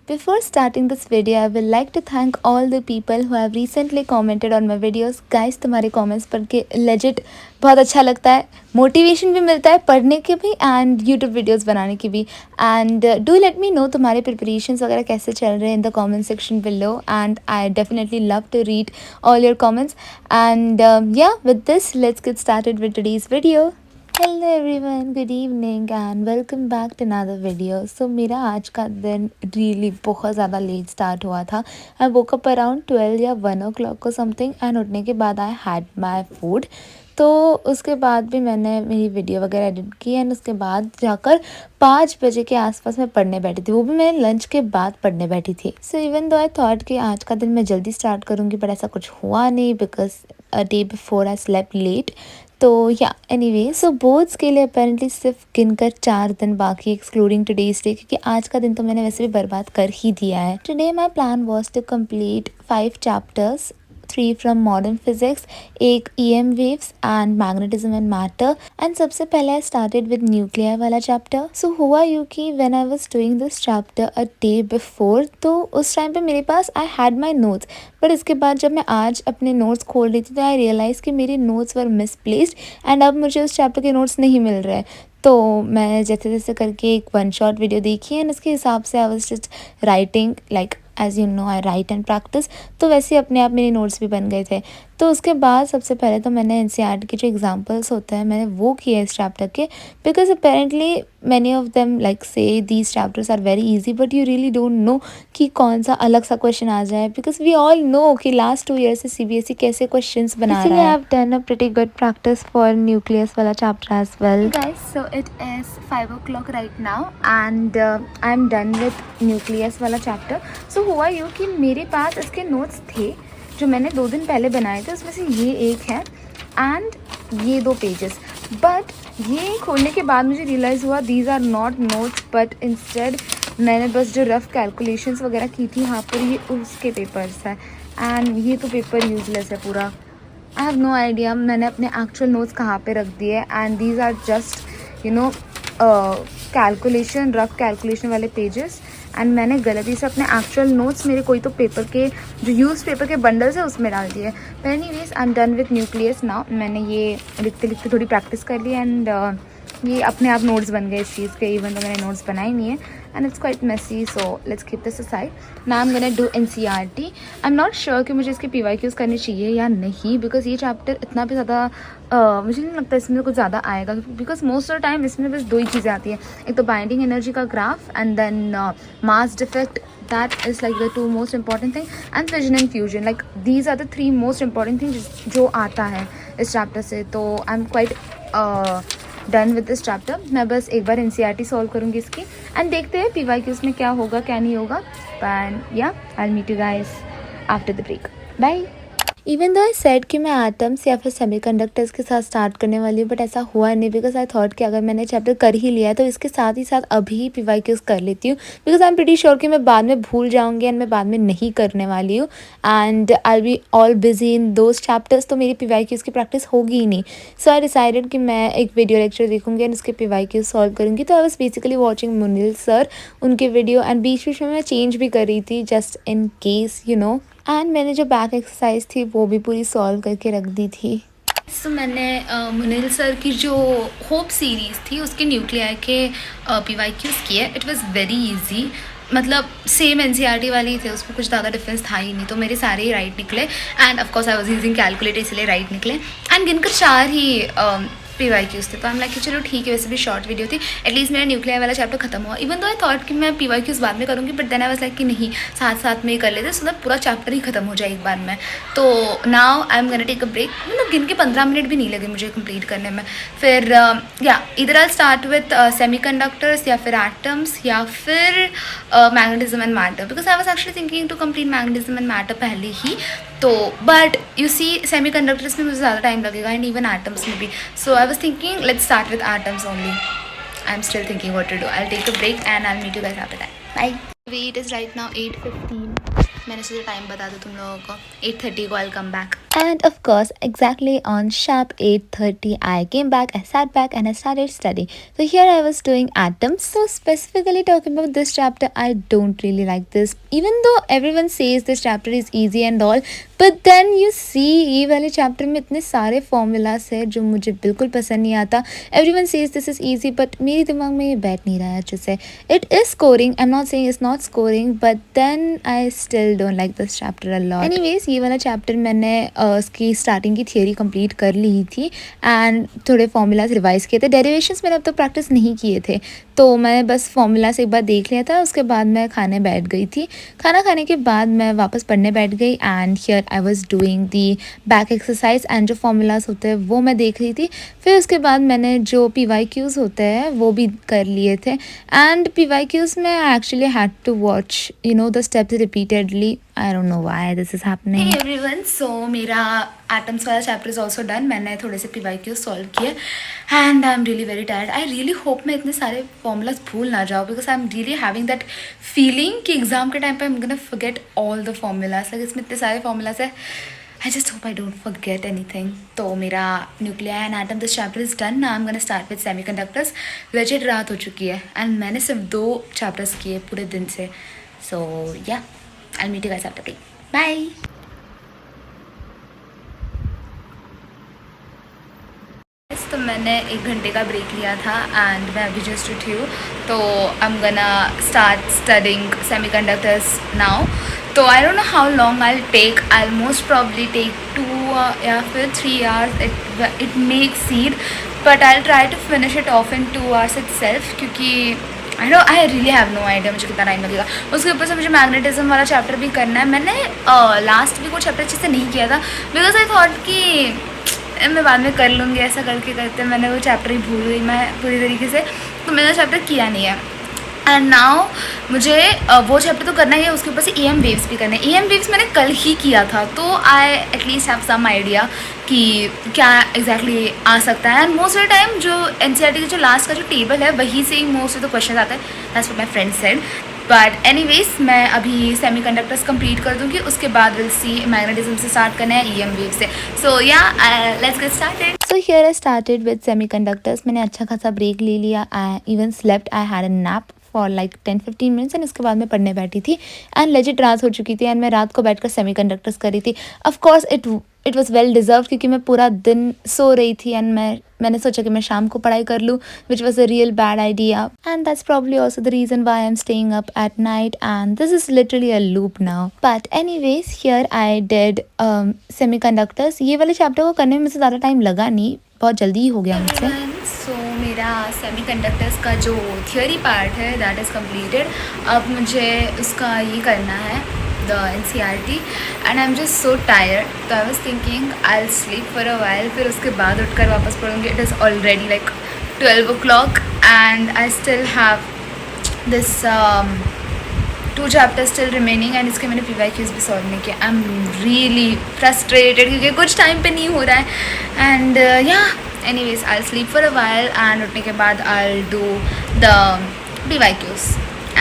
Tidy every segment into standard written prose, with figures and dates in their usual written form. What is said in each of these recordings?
Before starting this video, I would like to thank all the people who have recently commented on my videos. Guys, तुम्हारे comments पढ़ के legit बहुत अच्छा लगता है, motivation भी मिलता है पढ़ने के भी एंड यूट्यूब वीडियोस बनाने की भी. And do let me know तुम्हारे प्रिपरेशंस वगैरह कैसे चल रहे हैं in the comment section below, and I definitely love to read all your comments. And yeah with this let's get started with today's video. Hello everyone, good evening and welcome back to another video. So मेरा आज का दिन really बहुत ज़्यादा let start हुआ था. आई woke up around 12 या 1 o'clock को समथिंग, एंड उठने के बाद आई हैड माई फूड. तो उसके बाद भी मैंने मेरी वीडियो वगैरह एडिट की एंड उसके बाद जाकर 5 बजे के आसपास मैं पढ़ने बैठी थी. वो भी मैं लंच के बाद पढ़ने बैठी थी. So even though I thought कि आज का दिन मैं जल्दी स्टार्ट करूँगी, बट ऐसा कुछ हुआ नहीं because a day before I slept late. तो या एनीवे, सो बोर्ड्स के लिए अपेरेंटली सिर्फ गिनकर 4 दिन बाकी, एक्सक्लूडिंग टुडेज डे, क्योंकि आज का दिन तो मैंने वैसे भी बर्बाद कर ही दिया है. Today my plan was to complete 5 chapters, 3 from modern physics, एक EM waves and magnetism and matter. And सबसे पहले आई स्टार्टेड विद न्यूक्लियर वाला चैप्टर. सो हुआ यूँ कि when I was doing this chapter a day before, तो उस टाइम पे मेरे पास I had my notes, but इसके बाद जब मैं आज अपने नोट्स खोल रही थी तो आई रियलाइज़ कि मेरे नोट्स वर मिसप्लेस्ड एंड अब मुझे उस चैप्टर के नोट्स नहीं मिल रहे. तो मैं जैसे जैसे करके एक 1 shot वीडियो देखी एंड उसके हिसाब से I was just writing, like as you know I write and practise. तो वैसे अपने आप मेरे नोट्स भी बन गए थे. तो उसके बाद सबसे पहले तो मैंने NCERT के जो एग्जाम्पल्स होते हैं मैंने वो किए इस चैप्टर के, because apparently many of them like say these chapters are very easy, but you really don't know कि कौन सा अलग सा क्वेश्चन आ जाए, बिकॉज वी ऑल नो कि लास्ट 2 years से CBSE कैसे क्वेश्चंस बना रहा है. इसलिए I have done a pretty good practice for nucleus वाला chapter as well. Guys, so it is 5 o'clock right now and I am done with nucleus वाला chapter. सो हुआ यूँ कि मेरे पास इसके नोट्स थे जो मैंने 2 दिन पहले बनाए थे. उसमें से ये एक है एंड ये 2 पेजेस, बट ये खोलने के बाद मुझे रियलाइज़ हुआ these are not notes, but instead मैंने बस जो रफ कैलकुलेशंस वगैरह की थी यहाँ पर, ये उसके पेपर्स है. एंड ये तो पेपर यूजलेस है पूरा. आई हैव नो आइडिया मैंने अपने एक्चुअल नोट्स कहाँ पे रख दिए. And these are just you know calculation, rough calculation वाले पेजेस. एंड मैंने गलती से अपने एक्चुअल नोट्स मेरे कोई तो पेपर के जो यूज़ पेपर के बंडल्स है उसमें डाल दिए. पर anyways I am done with nucleus now. मैंने ये लिखते लिखते थोड़ी प्रैक्टिस कर ली एंड ये अपने आप नोट्स बन गए इस चीज़ के, इवन तो मैंने नोट्स बनाए नहीं है. And it's quite messy, so let's keep this aside. Now I am gonna do NCERT. I am not sure कि मुझे इसके PYQs करने चाहिए या नहीं, बिकॉज ये चैप्टर इतना भी ज़्यादा मुझे नहीं लगता इसमें कुछ ज़्यादा आएगा, because most of the time इसमें बस 2 ही चीज़ें आती हैं. एक तो बाइंडिंग एनर्जी का graph and then mass defect. That is like the 2 most important thing, and fission and fusion, like these are the 3 most important things जो आता है इस चैप्टर से. तो I am quite done with this chapter. मैं बस एक बार NCERT solve करूँगी इसकी एंड देखते हैं PYQs में क्या होगा क्या नहीं होगा. And yeah I will meet you guys after the break. Bye. Even though I said कि मैं एटम्स या फिर सेमीकंडक्टर्स के साथ स्टार्ट करने वाली हूँ, बट ऐसा हुआ नहीं, बिकॉज आई थॉट कि अगर मैंने चैप्टर कर ही लिया है तो इसके साथ ही साथ अभी ही PYQs कर लेती हूँ, because I am pretty sure कि मैं बाद में भूल जाऊँगी एंड मैं बाद में नहीं करने वाली हूँ. And I be all busy in those chapters, तो मेरी PYQs की प्रैक्टिस होगी ही नहीं. सो आई डिसाइडेड कि मैं एक वीडियो लेक्चर देखूँगी एंड उसके PYQs सॉल्व करूँगी. तो I was basically watching Munil sir, उनके वीडियो, एंड बीच बीच में मैं चेंज भी कर रही थी just in case you know. And मैंने जो बैक एक्सरसाइज थी वो भी पूरी सॉल्व करके रख दी थी. सो मैंने मुनिल सर की जो होप सीरीज़ थी उसके न्यूक्लियर के PYQs किए. इट वाज वेरी इजी, मतलब सेम NCERT वाले ही थे, उसमें कुछ ज़्यादा डिफरेंस था ही नहीं. तो मेरे सारे ही राइट निकले and of course I was using calculator, इसलिए राइट निकले. एंड गिनकर 4 ही PYQs थे. तो हम लाइक कि चलो ठीक है, वैसे भी शॉर्ट वीडियो थी, एटलीस्ट मेरा न्यूक्लियर वाला चैप्टर खत्म हुआ. इवन दो आई थॉट कि मैं PYQs बाद में करूँगी, but then I was like कि नहीं, साथ साथ में ही कर लेते, सो दैट पूरा चैप्टर ही खत्म हो जाए एक बार में. तो now I am gonna take a break. मतलब गिन के 15 मिनट भी नहीं लगे मुझे कंप्लीट करने में. फिर या इधर आई स्टार्ट विथ सेमीकंडक्टर्स या फिर एटम्स या फिर magnetism and matter, because I was actually thinking to complete magnetism and matter पहले ही. तो बट यू सी सेमीकंडक्टर्स में मुझे ज़्यादा टाइम लगेगा एंड इवन एटम्स में भी. So I was thinking let's start with atoms only. I am still thinking what to do. I will take a break and I will meet you guys after that. Bye. It is right now 8:15. मैंने सोचा time बता दूँ तुम लोगों को. 8:30 को I will come back. And of course, exactly on sharp 8:30, I came back, I sat back and I started studying. So here I was doing atoms. So specifically talking about this chapter, I don't really like this. Even though everyone says this chapter is easy and all, but then you see ये वाले chapter में इतने सारे formulas है जो मुझे बिल्कुल पसंद नहीं आता. Everyone says this is easy, but मेरे दिमाग में ये बैठ नहीं रहा है अच्छे से. It is scoring. I'm not saying it's not scoring, but then I still don't like this chapter a lot. Anyways, ये वाला chapter मैंने उसकी स्टार्टिंग की थियोरी कंप्लीट कर ली थी एंड थोड़े फॉर्मूलाज रिवाइज़ किए थे. डेरिवेशंस मैंने अब तक प्रैक्टिस नहीं किए थे, तो मैं बस फॉर्मूलाज एक बार देख लिया था. उसके बाद मैं खाने बैठ गई थी. खाना खाने के बाद मैं वापस पढ़ने बैठ गई and here I was doing the back exercise and जो फॉर्मूलाज होते हैं वो मैं देख रही थी. फिर उसके बाद मैंने जो PYQs होते हैं वो भी कर लिए थे एंड PYQs में I actually had to watch the steps repeatedly. I don't know why this is happening. Hey everyone, so मेरा atoms वाला chapter is also done. मैंने थोड़े से PYQ solve किए and I'm really very tired. I really hope मैं इतने सारे formulas भूल ना जाऊँ because I'm really having that feeling कि exam के time पे I'm gonna forget all the formulas. Like इसमें इतने सारे formulas है. I just hope I don't forget anything. तो मेरा nuclei and atom this chapter is done. Now I'm gonna start with semiconductors. Legit रात हो चुकी है and मैंने सिर्फ 2 chapters किए पूरे दिन से. So yeah. I'll meet you guys after break. Bye. तो मैंने 1 घंटे का ब्रेक लिया था एंड मैं अभी जस्ट उठी हूँ. तो I am gonna start studying semiconductors now. तो I don't know how long I take. I most probably take 2 या फिर 3 hours. It may exceed but I try to finish it off in 2 hours itself क्योंकि I really have no idea मुझे कितना time लगेगा. उसके ऊपर से मुझे मैग्नेटिज्म वाला चैप्टर भी करना है. मैंने लास्ट वीक वो चैप्टर अच्छे से नहीं किया था बिकॉज आई थॉट कि मैं बाद में कर लूँगी. ऐसा करते करते मैंने वो चैप्टर ही भूल गई मैं पूरी तरीके से. तो मैंने चैप्टर किया नहीं है एंड नाउ मुझे वो चैप्टर तो करना ही है. उसके ऊपर से EM वेव्स भी करना है. EM वेव्स मैंने कल ही किया था तो I at least have some idea कि क्या एग्जैक्टली आ सकता है. And most of the time जो NCERT का जो लास्ट का जो टेबल है वहीं से ही मोस्ट ऑफ द क्वेश्चन आते हैं. That's what my friend said. But anyways मैं अभी सेमीकंडक्टर्स कंप्लीट कर दूँगी. उसके बाद विल सी मैग्नेटिज्म से स्टार्ट करना है EM वेव से. सो या let's get started. So here I started with semiconductors. मैंने अच्छा खासा ब्रेक ले लिया. I even slept. I had a nap for like 10-15 minutes and उसके बाद मैं पढ़ने बैठी थी एंड लेजिट रात हो चुकी थी एंड मैं रात को बैठकर सेमीकंडक्टर्स कर रही थी. Of course it was well deserve क्योंकि मैं पूरा दिन सो रही थी एंड मैंने सोचा कि मैं शाम को पढ़ाई कर लूँ which was a real bad idea and that's probably also the reason why I am staying up at night and this is literally a loop now. But anyways here I did semiconductors. ये वाले chapter को करने में मुझे ज़्यादा time लगा नहीं, बहुत जल्दी ही हो गया मुझसे. सो मेरा सेमीकंडक्टर्स का जो थियोरी पार्ट है दैट इज़ कम्प्लीटेड. अब मुझे उसका ये करना है the NCERT and I am just so tired. तो I was thinking I will sleep for a while. फिर उसके बाद उठकर वापस पढ़ूँगी. It is already like 12 o'clock and I still have this 2 chapters still remaining and इसके मैंने PYQs भी सॉल्व नहीं किया. आई एम रियली फ्रस्ट्रेटेड क्योंकि कुछ टाइम पे नहीं हो रहा है एंड या anyways I'll sleep for a while and उठने के बाद I'll do the PYQs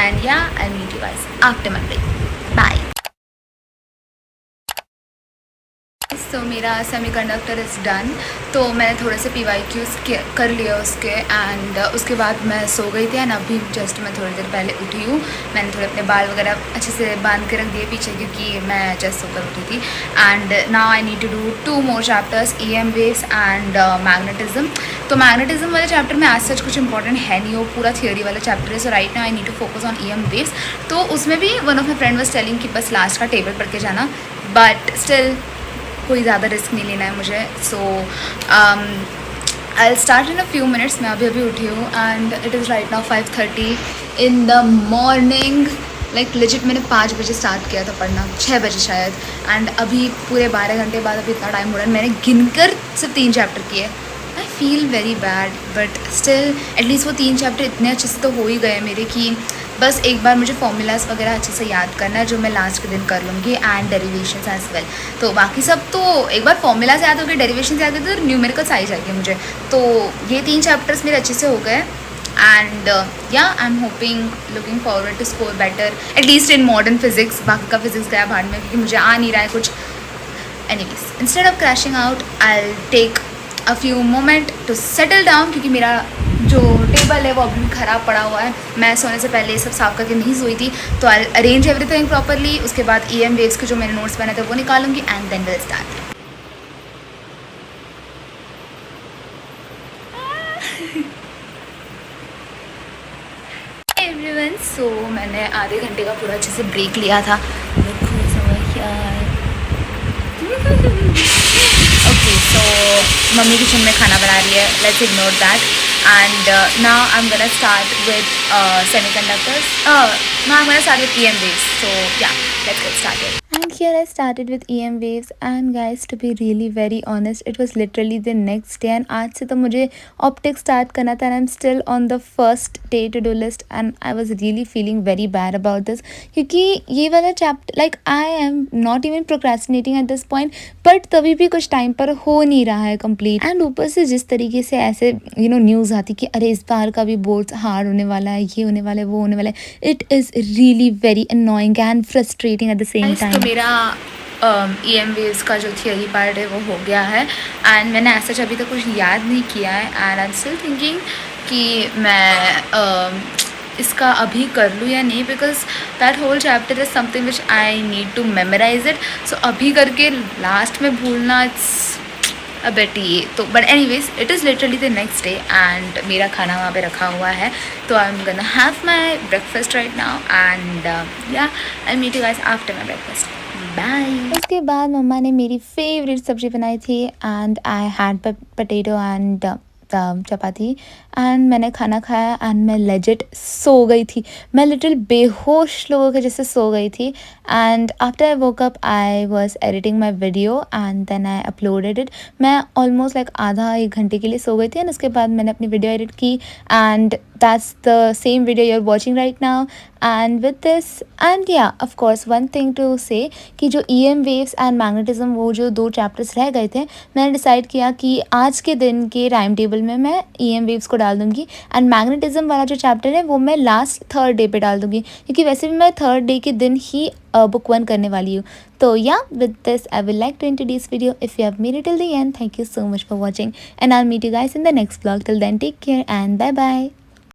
and yeah I'll meet you guys after my break. Bye. तो मेरा सेमीकंडक्टर इज़ डन. तो मैंने थोड़े से PYQs कर लिए उसके एंड उसके बाद मैं सो गई थी एंड अभी जस्ट मैं थोड़ी देर पहले उठी हूँ. मैंने थोड़े अपने बाल वगैरह अच्छे से बांध के रख दिए पीछे क्योंकि मैं जस्ट सोकर उठी थी. And now I need to do 2 more chapters EM waves and magnetism. तो मैग्नेटिज्म वाले चैप्टर में आज सच कुछ इंपॉर्टेंट है नहीं, वो पूरा थियोरी वाला चैप्टर है. So right now I need to focus on EM waves. तो उसमें भी one of my friend was telling कि बस लास्ट का टेबल पढ़ के जाना बट स्टिल कोई ज़्यादा रिस्क नहीं लेना है मुझे. So I start in a few minutes. मैं अभी उठी हूँ and it is right now 5:30 in the morning. Like legit मैंने 5 बजे स्टार्ट किया था पढ़ना, 6 बजे शायद. एंड अभी पूरे 12 घंटे बाद अभी इतना टाइम हो रहा है. मैंने गिनकर सिर्फ 3 चैप्टर किए. I feel very bad but still at least वो 3 चैप्टर इतने अच्छे से तो हो ही गए मेरे कि बस एक बार मुझे फॉर्मूलाज वगैरह अच्छे से याद करना है जो मैं लास्ट के दिन कर लूँगी एंड डेरिवेशंस एज वेल. तो बाकी सब तो एक बार फॉर्मूलाज याद हो गए, डेरिवेशंस याद हो गए तो न्यूमेरिकल्स आ ही जाएगी मुझे. तो ये 3 चैप्टर्स मेरे अच्छे से हो गए and yeah I am hoping looking forward to score better at least in modern physics. बाकी का फिजिक्स गया भाड़ में क्योंकि मुझे आ नहीं रहा है कुछ. Anyways instead of crashing out I take a few moment to settle down, क्योंकि मेरा जो टेबल है वो अभी भी ख़राब पड़ा हुआ है। मैं सोने से पहले ये सब साफ़ करके नहीं सोई थी, तो आई अरेंज एवरीथिंग प्रॉपरली। उसके बाद EM वेव्स के जो मैंने नोट्स बने थे वो निकालूंगी and then will start. Everyone, so मैंने आधे घंटे का पूरा अच्छे से ब्रेक लिया था। ओके, सो मम्मी किचन में खाना बना रही है, let's ignore that and now I am gonna start with semiconductors, now I'm gonna start with EM waves, so yeah, let's get started. And here I started with EM waves and guys, to be really very honest, it was literally the next day and आज से तो मुझे optics start करना था and I'm still on the first day to do list and I was really feeling very bad about this, क्योंकि ये वाला chapter like I am not even procrastinating at this point, but तभी भी कुछ time पर हो नहीं रहा है complete। and ऊपर से जिस तरीके से ऐसे न्यूज़ आती कि अरे इस बार का भी बोर्ड्स हार्ड होने वाला है, ये होने वाला है, वो होने वाला है, it is really very annoying and frustrating at the same time. तो मेरा EM वेव्स का जो थियरी पार्ट है वो हो गया है एंड मैंने ऐसा अभी तक कुछ याद नहीं किया है and I am still thinking कि मैं इसका अभी कर लूँ या नहीं, because that whole chapter is something which I need to memorize it. So अभी करके लास्ट में भूलना इट्स अ बेट ये तो, but anyways it is literally the next day and मेरा खाना वहाँ पे रखा हुआ है, तो I am gonna have my breakfast right now and yeah I meet you guys after my breakfast. Bye. उसके बाद मम्मा ने मेरी फेवरेट सब्ज़ी बनाई थी and I had potato and chapati and मैंने खाना खाया एंड मैं लेजिट सो गई थी। मैं लिटिल बेहोश लोगों के जैसे सो गई थी and after I woke up I was editing my video and then I uploaded it. मैं ऑलमोस्ट लाइक आधा एक घंटे के लिए सो गई थी एंड उसके बाद मैंने अपनी वीडियो एडिट की and that's the same video you are watching right now and with this and yeah of course one thing to say कि जो EM वेव्स एंड मैग्नेटिज्म वो जो 2 चैप्टर्स रह गए थे, मैंने डिसाइड किया कि आज के दिन के टाइम टेबल में मैं EM वेव्स को डाल दूँगी एंड मैग्नेटिज्म वाला जो चैप्टर है वो मैं लास्ट 3rd डे पे डाल दूँगी, क्योंकि वैसे भी मैं 3rd डे के दिन ही बुक 1 करने वाली हूँ। तो yeah with this I will like to introduce video if you have made it till the end. Thank you so much for watching and I will meet you guys in the next vlog. Till then take care and bye bye.